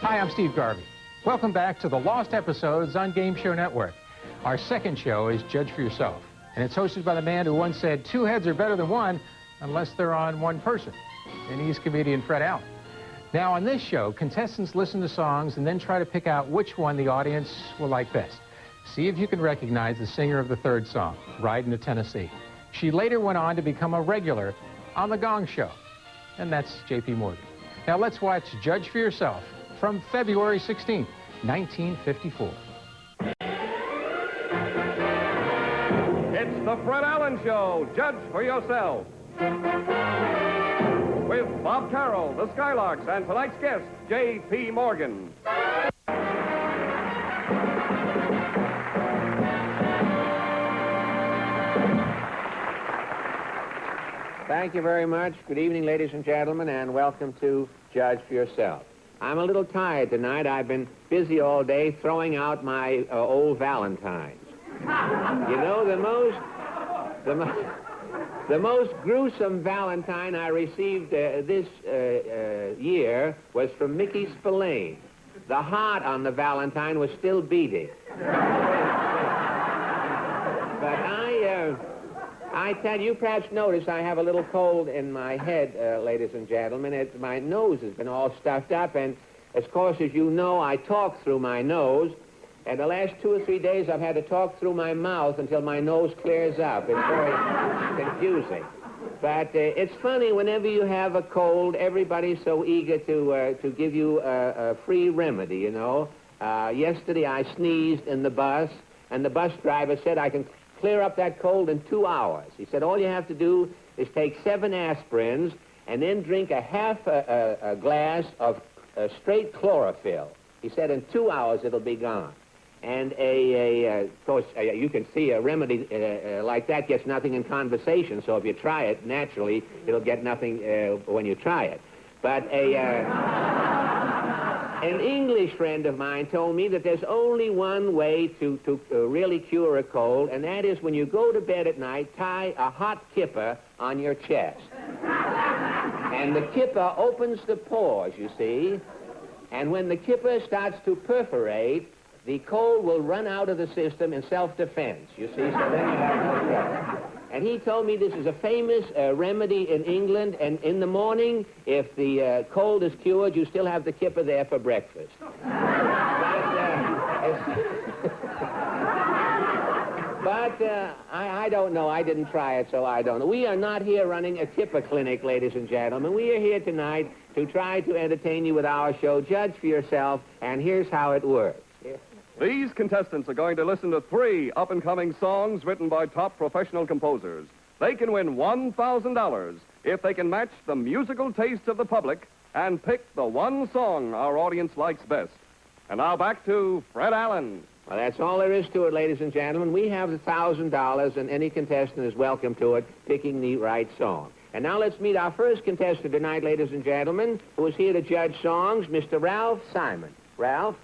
Hi, I'm Steve Garvey. Welcome back to the Lost Episodes on Game Show Network. Our second show is Judge for Yourself, and it's hosted by the man who once said 2 heads are better than one unless they're on one person, and he's comedian Fred Allen. Now, on this show, contestants listen to songs and then try to pick out which one the audience will like best. See if you can recognize the singer of the third song, Riding to Tennessee. She later went on to become a regular on The Gong Show, and that's Jaye P. Morgan. Now, let's watch Judge for Yourself from February 16th, 1954. It's the Fred Allen Show, Judge for Yourself. With Bob Carroll, the Skylarks, and tonight's guest, Jaye P. Morgan. Thank you very much. Good evening, ladies and gentlemen, and welcome to Judge for Yourself. I'm a little tired tonight. I've been busy all day throwing out my old Valentines. You know, the most gruesome Valentine I received this year was from Mickey Spillane. The heart on the Valentine was still beating. But I tell you, perhaps notice I have a little cold in my head, ladies and gentlemen. My nose has been all stuffed up, and of course, as you know, I talk through my nose. And the last 2 or 3 days, I've had to talk through my mouth until my nose clears up. It's very confusing. But it's funny, whenever you have a cold, everybody's so eager to give you a free remedy, you know. Yesterday, I sneezed in the bus, and the bus driver said I can clear up that cold in 2 hours. He said, all you have to do is take 7 aspirins and then drink a half a glass of straight chlorophyll. He said, in 2 hours, it'll be gone. And of course, you can see a remedy like that gets nothing in conversation, so if you try it, naturally, it'll get nothing when you try it. But an English friend of mine told me that there's only one way to really cure a cold, and that is when you go to bed at night, tie a hot kipper on your chest. And the kipper opens the pores, you see, and when the kipper starts to perforate, the cold will run out of the system in self-defense, you see, so then you have no trouble. And he told me this is a famous remedy in England, and in the morning, if the cold is cured, you still have the kipper there for breakfast. But I don't know. I didn't try it, so I don't know. We are not here running a kipper clinic, ladies and gentlemen. We are here tonight to try to entertain you with our show, Judge for Yourself, and here's how it works. These contestants are going to listen to 3 up-and-coming songs written by top professional composers. They can win $1,000 if they can match the musical taste of the public and pick the one song our audience likes best. And now back to Fred Allen. Well, that's all there is to it, ladies and gentlemen. We have the $1,000, and any contestant is welcome to it, picking the right song. And now let's meet our first contestant tonight, ladies and gentlemen, who is here to judge songs, Mr. Ralph Simon. Ralph?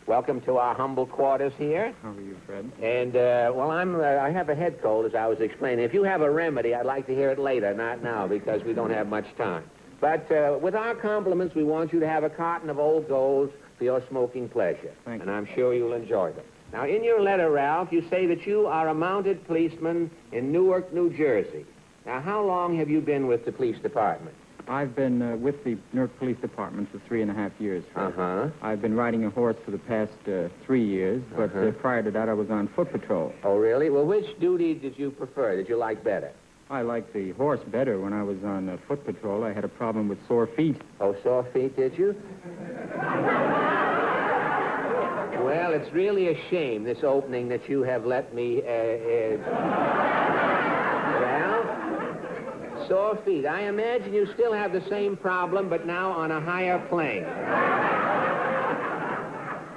Welcome to our humble quarters here. How are you, Fred? And, well, I have a head cold, as I was explaining. If you have a remedy, I'd like to hear it later, not now, because we don't have much time. But with our compliments, we want you to have a carton of Old Golds for your smoking pleasure. Thank you. And I'm sure you'll enjoy them. Now, in your letter, Ralph, you say that you are a mounted policeman in Newark, New Jersey. Now, how long have you been with the police department? I've been with the Newark Police Department for 3.5 years, Fred. Uh-huh. I've been riding a horse for the past 3 years, but prior to that, I was on foot patrol. Oh, really? Well, which duty did you prefer, did you like better? I liked the horse better when I was on foot patrol. I had a problem with sore feet. Oh, sore feet, did you? Well, it's really a shame, this opening that you have let me... Well, sore feet. I imagine you still have the same problem, but now on a higher plane.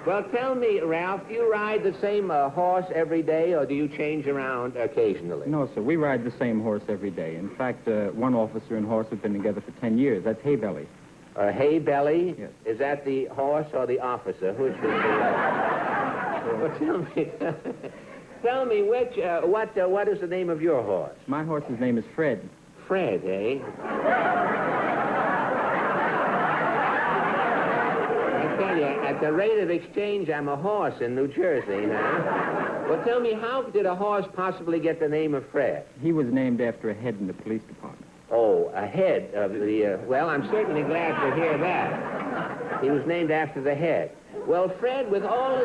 Well, tell me, Ralph, do you ride the same horse every day, or do you change around occasionally? No, sir. We ride the same horse every day. In fact, one officer and horse have been together for 10 years. That's Hay Belly. Hay Belly? Yes. Is that the horse or the officer? Which is the... Well, tell me, which, what is the name of your horse? My horse's name is Fred. Fred, eh? tell you, at the rate of exchange, I'm a horse in New Jersey now. Well, tell me, how did a horse possibly get the name of Fred? He was named after a head in the police department. Oh, a head of the, well, I'm certainly glad to hear that. He was named after the head. Well, Fred, with all of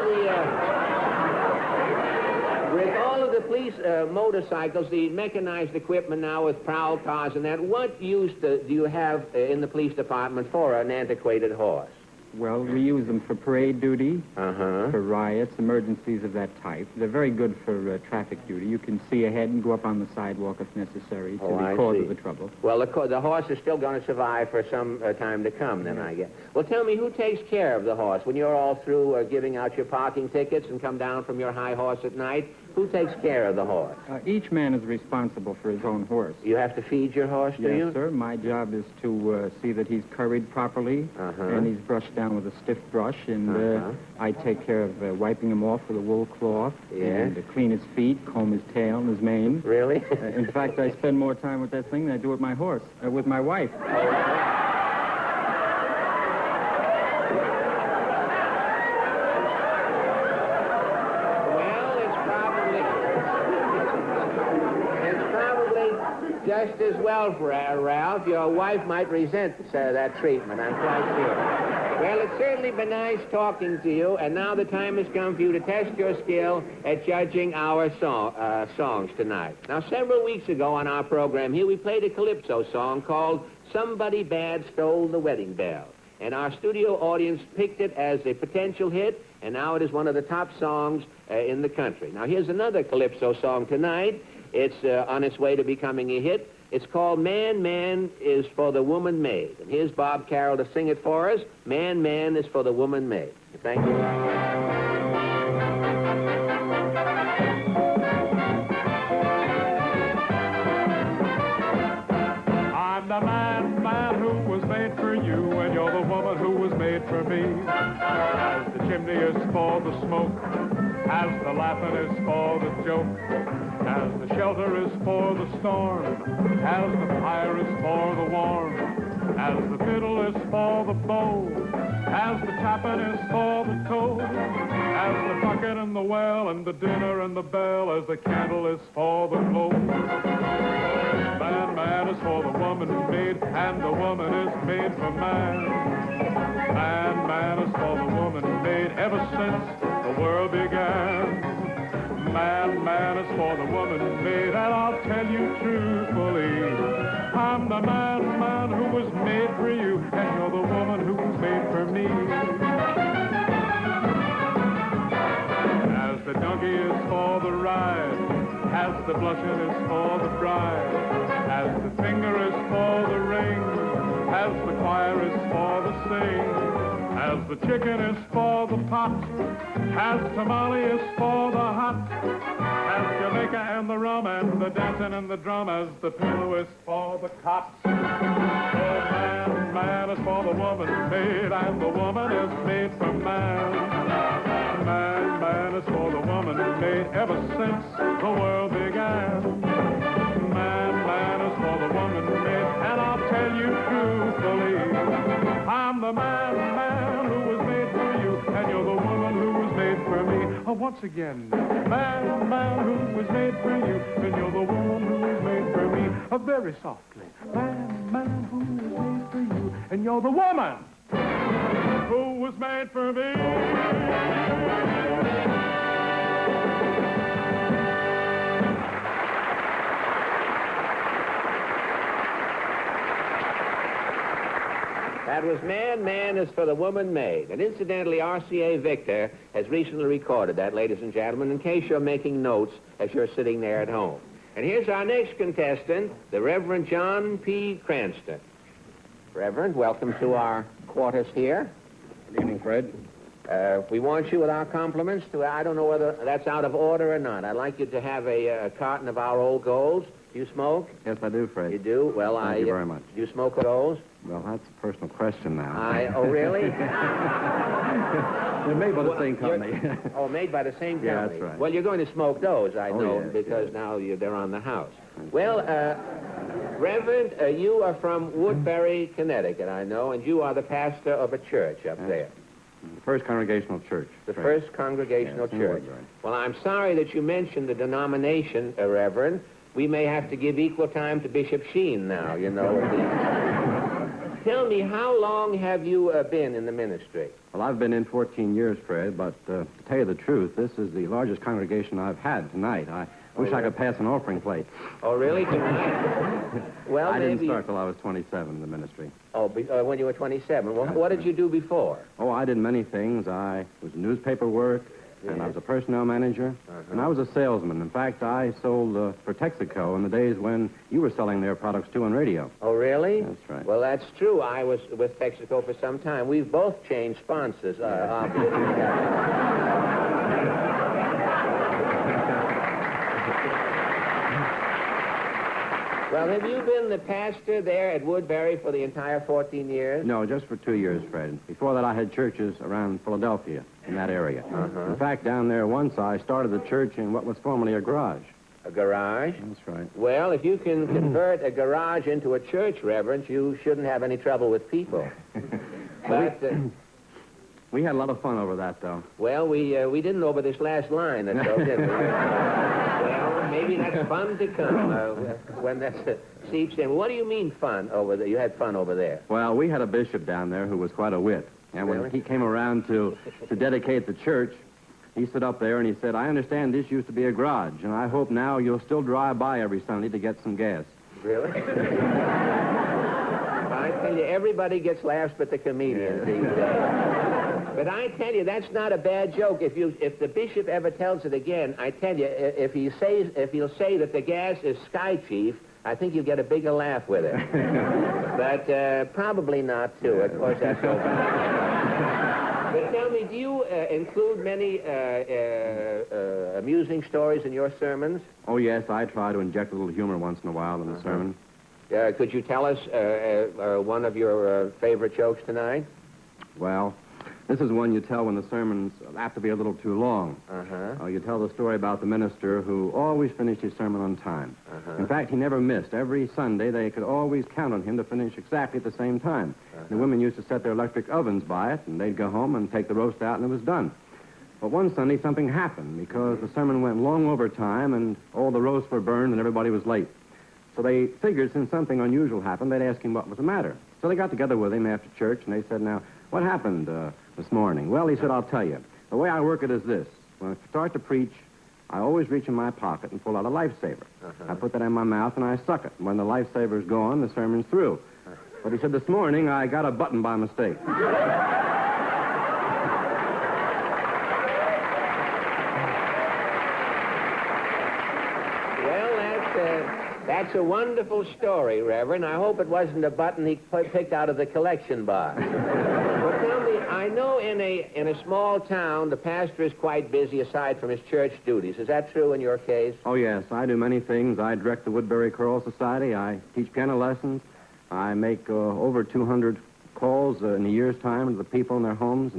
the police motorcycles, the mechanized equipment now with prowl cars and that, what use do you have in the police department for an antiquated horse? Well, we use them for parade duty, Uh-huh. for riots, emergencies of that type. They're very good for traffic duty. You can see ahead and go up on the sidewalk if necessary to the cause of the trouble. Well, the horse is still going to survive for some time to come, then, I guess. Well, tell me, who takes care of the horse? When you're all through giving out your parking tickets and come down from your high horse at night, who takes care of the horse? Each man is responsible for his own horse. You have to feed your horse, do you? Yes, sir. My job is to see that he's curried properly, and he's brushed down with a stiff brush, and I take care of wiping him off with a wool cloth, and clean his feet, comb his tail and his mane. Really? In fact, I spend more time with that thing than I do with my horse, with my wife. Just as well, Ralph. Your wife might resent that treatment, I'm quite sure. Well, it's certainly been nice talking to you, and now the time has come for you to test your skill at judging our songs tonight. Now, several weeks ago on our program here, we played a calypso song called Somebody Bad Stole the Wedding Bell. And our studio audience picked it as a potential hit, and now it is one of the top songs in the country. Now, here's another calypso song tonight. It's on its way to becoming a hit. It's called Man, Man is for the Woman Made. And here's Bob Carroll to sing it for us. Man, Man is for the Woman Made. Thank you. I'm the man, man who was made for you, and you're the woman who was made for me. As the chimney is for the smoke, as the laughing is for the joke, as the shelter is for the storm, as the fire is for the warm, as the fiddle is for the bow, as the tapping is for the toe, as the bucket and the well, and the dinner and the bell, as the candle is for the glow. Man, man is for the woman made, and the woman is made for man. Man, man is for the woman made ever since the world began. Man, man is for the woman made, and I'll tell you truthfully, I'm the man, man who was made for you, and you're the woman who was made for me. As the donkey is for the ride, as the blushing is for the bride, as the finger is for the ring, as the choir is for the sing, as the chicken is for the pot, as tamale is for the hot, as Jamaica and the rum and the dancing and the drum, as the pillow is for the cot. Oh, man, man is for the woman made, and the woman is made for man. Man, man is for the woman made ever since the world began. Man, man is for the woman made, and I'll tell you truthfully, I'm the man, man who was made for you, and you're the woman who was made for me. Once again, man, man who was made for you, and you're the woman who was made for me. Very softly, man, man who was made for you, and you're the woman who was made for me. That was Man, Man is for the Woman Made. And incidentally, RCA Victor has recently recorded that, ladies and gentlemen, in case you're making notes as you're sitting there at home. And here's our next contestant, the Reverend John P. Cranston. Reverend, welcome to our quarters here. Good evening, Fred. We want you with our compliments to, I don't know whether that's out of order or not. I'd like you to have a carton of our old golds. Do you smoke? Yes, I do, Fred. You do? Well, Thank you very much. Do you smoke those? Well, that's a personal question now. Oh, really? They're made by the same company. Oh, made by the same company. Yeah, that's right. Well, you're going to smoke those, I know, yes, because now they're on the house. Well, Reverend, you are from Woodbury, Connecticut, I know, and you are the pastor of a church up there. The First Congregational Church. The First Congregational Yes, in Church. Woodbury. Well, I'm sorry that you mentioned the denomination, Reverend. We may have to give equal time to Bishop Sheen now, you know. Tell me, how long have you been in the ministry? Well, I've been in 14 years, Fred, but to tell you the truth, this is the largest congregation I've had tonight. I wish I could pass an offering plate. Oh, really? Tonight? Well, I maybe... didn't start till I was 27 in the ministry. Oh, when you were 27. Well, what did you do before? Oh, I did many things. I was newspaper work, and I was a personnel manager, and I was a salesman. In fact, I sold for Texaco in the days when you were selling their products, too, on radio. Oh, really? That's right. Well, that's true. I was with Texaco for some time. We've both changed sponsors, obviously. Well, have you been the pastor there at Woodbury for the entire 14 years? No, just for 2 years, Fred. Before that, I had churches around Philadelphia, in that area. In fact, down there once, I started the church in what was formerly a garage. A garage? That's right. Well, if you can convert a garage into a church, Reverend, you shouldn't have any trouble with people. But, we had a lot of fun over that, though. well, we didn't over this last line, did we? Well, maybe that's fun to come when that seeps in. What do you mean fun over there? You had fun over there? Well, we had a bishop down there who was quite a wit. And when Really? he came around to dedicate the church, he stood up there and he said, "I understand this used to be a garage, and I hope now you'll still drive by every Sunday to get some gas." Really? I tell you, everybody gets laughs but the comedians these days. But I tell you, that's not a bad joke. If the bishop ever tells it again, I tell you, if he'll say that the gas is Sky Chief, I think you'll get a bigger laugh with it. But probably not, too. Of course, that's so bad. But tell me, do you include many amusing stories in your sermons? Oh, yes, I try to inject a little humor once in a while in the sermon. Could you tell us one of your favorite jokes tonight? Well, this is one you tell when the sermon's apt to be a little too long. You tell the story about the minister who always finished his sermon on time. In fact, he never missed. Every Sunday, they could always count on him to finish exactly at the same time. The women used to set their electric ovens by it, and they'd go home and take the roast out, and it was done. But one Sunday, something happened because the sermon went long over time, and all the roasts were burned, and everybody was late. So they figured since something unusual happened, they'd ask him what was the matter. So they got together with him after church, and they said, "Now, what happened this morning?" Well, he said, "I'll tell you. The way I work it is this. When I start to preach, I always reach in my pocket and pull out a lifesaver. I put that in my mouth, and I suck it. When the lifesaver's gone, the sermon's through." But he said, "This morning, I got a button by mistake." That's a wonderful story, Reverend. I hope it wasn't a button he picked out of the collection box. Well, tell me, I know in a small town, the pastor is quite busy aside from his church duties. Is that true in your case? Oh, yes. I do many things. I direct the Woodbury Choral Society. I teach piano lessons. I make over 200 calls in a year's time to the people in their homes.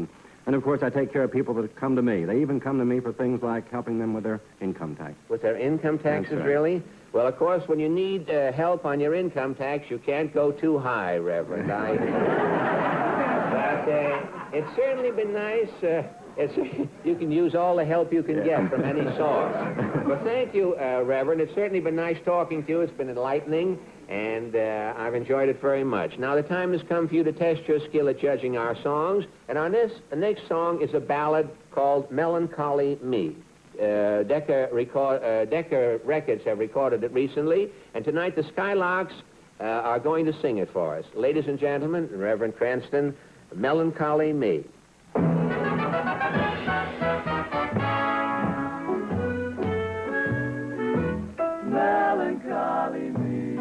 And, of course, I take care of people that come to me. They even come to me for things like helping them with their income tax. With their income taxes, That's right. really? Well, of course, when you need help on your income tax, you can't go too high, Reverend. But it's certainly been nice. You can use all the help you can get from any source. Well, thank you, Reverend. It's certainly been nice talking to you. It's been enlightening, and I've enjoyed it very much. Now, the time has come for you to test your skill at judging our songs, and the next song is a ballad called Melancholy Me. Decca Records have recorded it recently, and tonight the Skylarks are going to sing it for us. Ladies and gentlemen, Reverend Cranston, Melancholy Me. Melancholy me,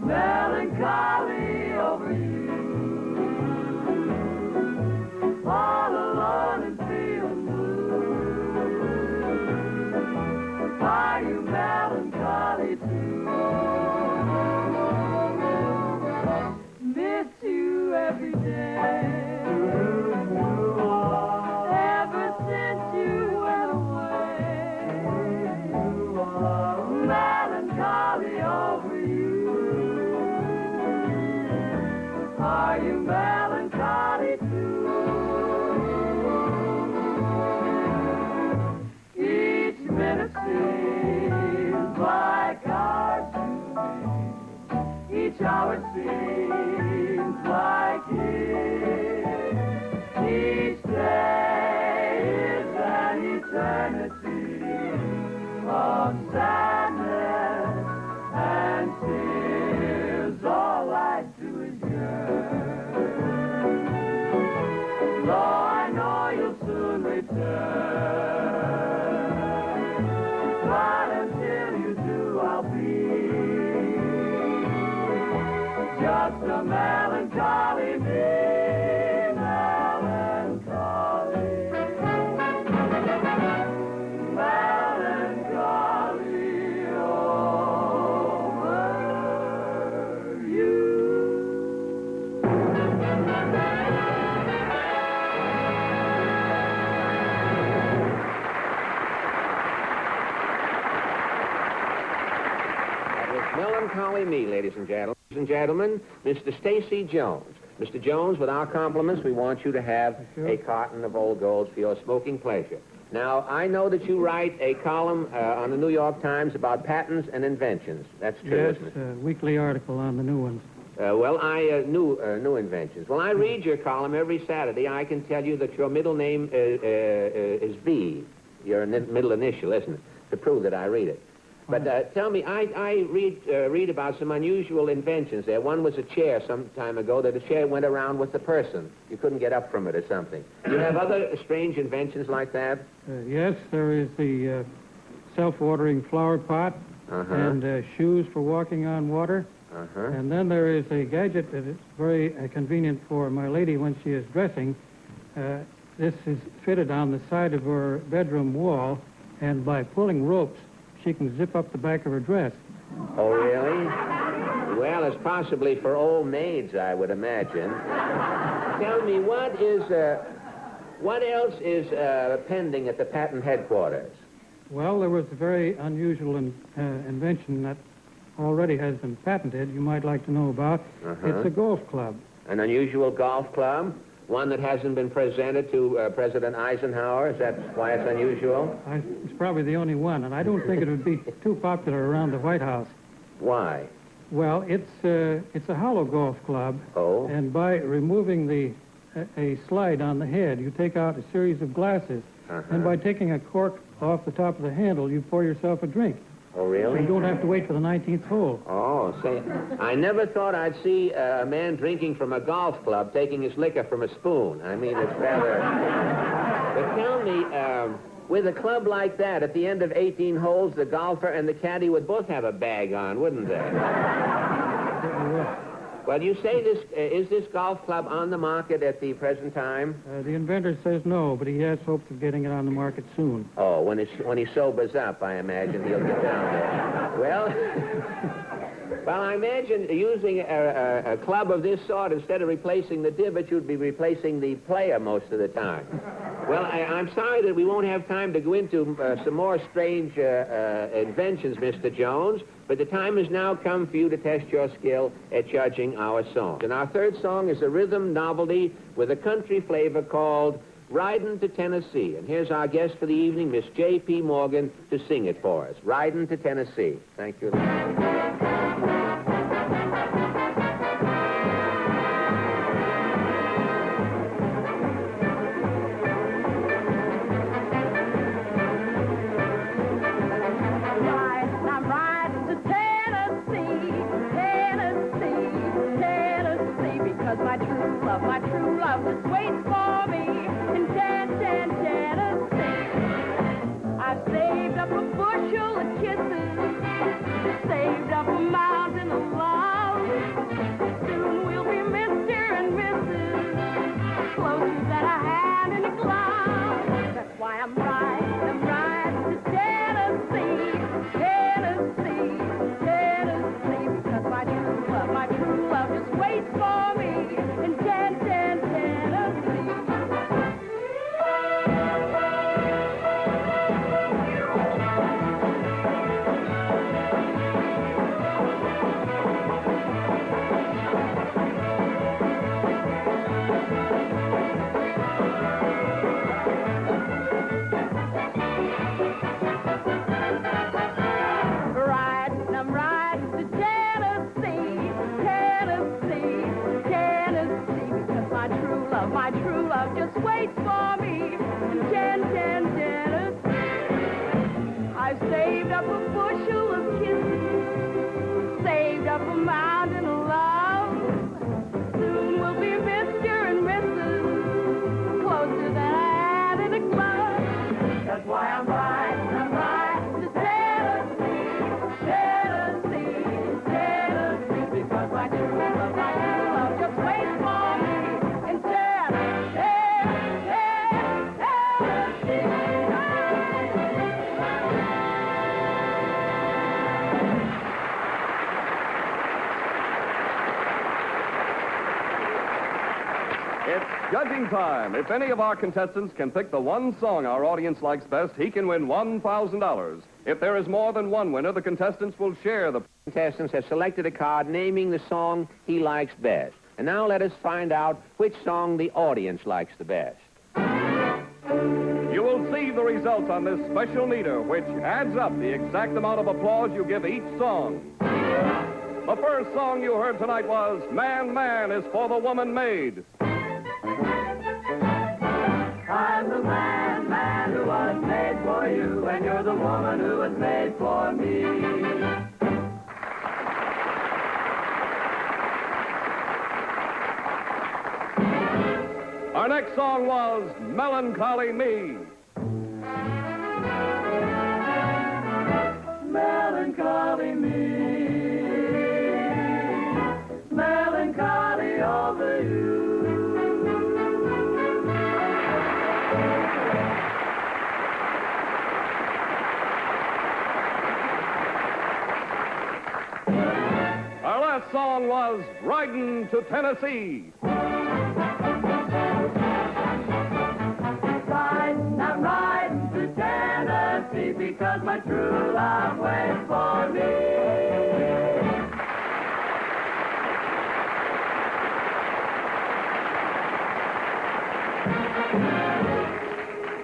melancholy over you, all alone and feeling blue. Are you melancholy too? Miss you every day. Ever since you went away, melancholy over you. Are you melancholy? each hour seems like years. Each day is an eternity of sadness and tears. All I do is yearn. Though I know you'll soon return, but until you do, I'll be just a melancholy me, melancholy, melancholy over you. That was Melancholy Me, ladies and gentlemen. Ladies and gentlemen, Mr. Stacy Jones. Mr. Jones, with our compliments, we want you to have a carton of Old Golds for your smoking pleasure. Now, I know that you write a column on the New York Times about patents and inventions. That's true, Yes, isn't it? a weekly article on the new ones. New inventions. Well, I read your column every Saturday. I can tell you that your middle name is V. Your middle initial, isn't it? To prove that I read it. But tell me, I read about some unusual inventions there. One was a chair some time ago, that the chair went around with the person. You couldn't get up from it or something. Do you have other strange inventions like that? Yes, there is the self-watering flower pot and shoes for walking on water. And then there is a gadget that is very convenient for my lady when she is dressing. This is fitted on the side of her bedroom wall, and by pulling ropes, she can zip up the back of her dress. Oh, really? Well, it's possibly for old maids, I would imagine. Tell me, what else is pending at the patent headquarters? Well, there was a very unusual invention that already has been patented you might like to know about. It's a golf club. An unusual golf club? One that hasn't been presented to President Eisenhower? Is that why it's unusual? It's probably the only one, and I don't think it would be too popular around the White House. Why? Well, it's a hollow golf club. Oh? And by removing a slide on the head, you take out a series of glasses. And by taking a cork off the top of the handle, you pour yourself a drink. Oh, really? You don't have to wait for the 19th hole. Oh, say, I never thought I'd see a man drinking from a golf club taking his liquor from a spoon. I mean, it's rather... But tell me, with a club like that, at the end of 18 holes, the golfer and the caddy would both have a bag on, wouldn't they? Well, you say this, is this golf club on the market at the present time? The inventor says no, but he has hopes of getting it on the market soon. Oh, when he sobers up, I imagine he'll get down there. Well, well, I imagine using a club of this sort, instead of replacing the divot, you'd be replacing the player most of the time. Well, I'm sorry that we won't have time to go into some more strange inventions, Mr. Jones, but the time has now come for you to test your skill at judging our songs. And our third song is a rhythm novelty with a country flavor called Ridin' to Tennessee. And here's our guest for the evening, Miss Jaye P. Morgan, to sing it for us. Ridin' to Tennessee. Thank you. My true love just waits for me in Tennessee. I've saved up a bushel of kisses, saved up a I saved up a bushel of kisses, saved up a mountain of love. Soon we'll be Mr. and Mrs. closer than I had in a glove. That's why I'm riding to Tennessee, Tennessee, because my true love just waits for me in Tennessee. It's judging time. If any of our contestants can pick the one song our audience likes best, he can win $1,000. If there is more than one winner, the contestants will share the... Contestants have selected a card naming the song he likes best. And now let us find out which song the audience likes the best. You will see the results on this special meter, which adds up the exact amount of applause you give each song. The first song you heard tonight was Man, Man is for the Woman Made. I'm the man, man who was made for you, and you're the woman who was made for me. Our next song was Melancholy Me. Melancholy me, melancholy over you. Our last song was Riding to Tennessee. I'm riding to Tennessee because my true love waits for me.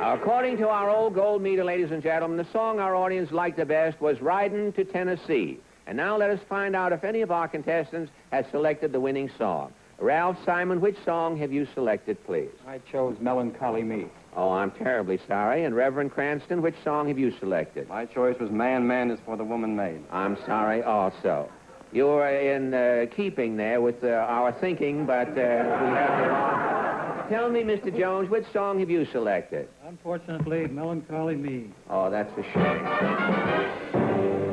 According to our old gold meter, ladies and gentlemen, the song our audience liked the best was Riding to Tennessee. And now let us find out if any of our contestants has selected the winning song. Ralph Simon, which song have you selected, please? I chose Melancholy Me. Oh, I'm terribly sorry. And Reverend Cranston, which song have you selected? My choice was Man, Man is for the Woman Made. I'm sorry also. You were in keeping there with our thinking, but we have the wrong... Tell me, Mr. Jones, which song have you selected? Unfortunately, Melancholy Me. Oh, that's a shame.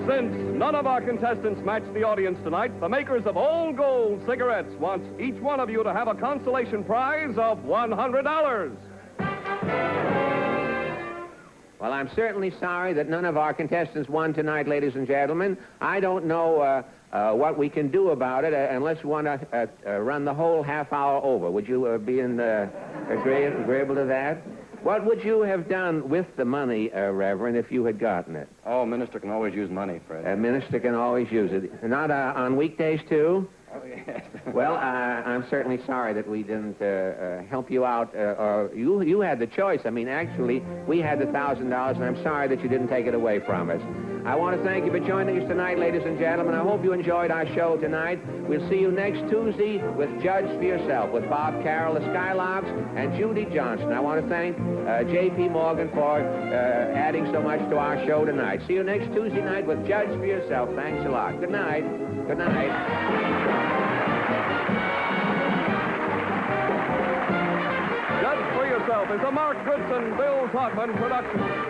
Since none of our contestants matched the audience tonight, the makers of Old Gold cigarettes wants each one of you to have a consolation prize of $100. Well, I'm certainly sorry that none of our contestants won tonight, ladies and gentlemen. I don't know what we can do about it unless we want to run the whole half hour over. Would you be agreeable to that? What would you have done with the money, Reverend, if you had gotten it? Oh, minister can always use money, Fred. A minister can always use it. Not on weekdays, too? Oh, yes. Well, I'm certainly sorry that we didn't help you out. Or you had the choice. I mean, actually, we had the $1,000, and I'm sorry that you didn't take it away from us. I want to thank you for joining us tonight, ladies and gentlemen. I hope you enjoyed our show tonight. We'll see you next Tuesday with Judge for Yourself with Bob Carroll, the Skylarks, and Judy Johnson. I want to thank Jaye P. Morgan for adding so much to our show tonight. See you next Tuesday night with Judge for Yourself. Thanks a lot. Good night. Good night. Judge for Yourself is a Mark Goodson, Bill Todman production.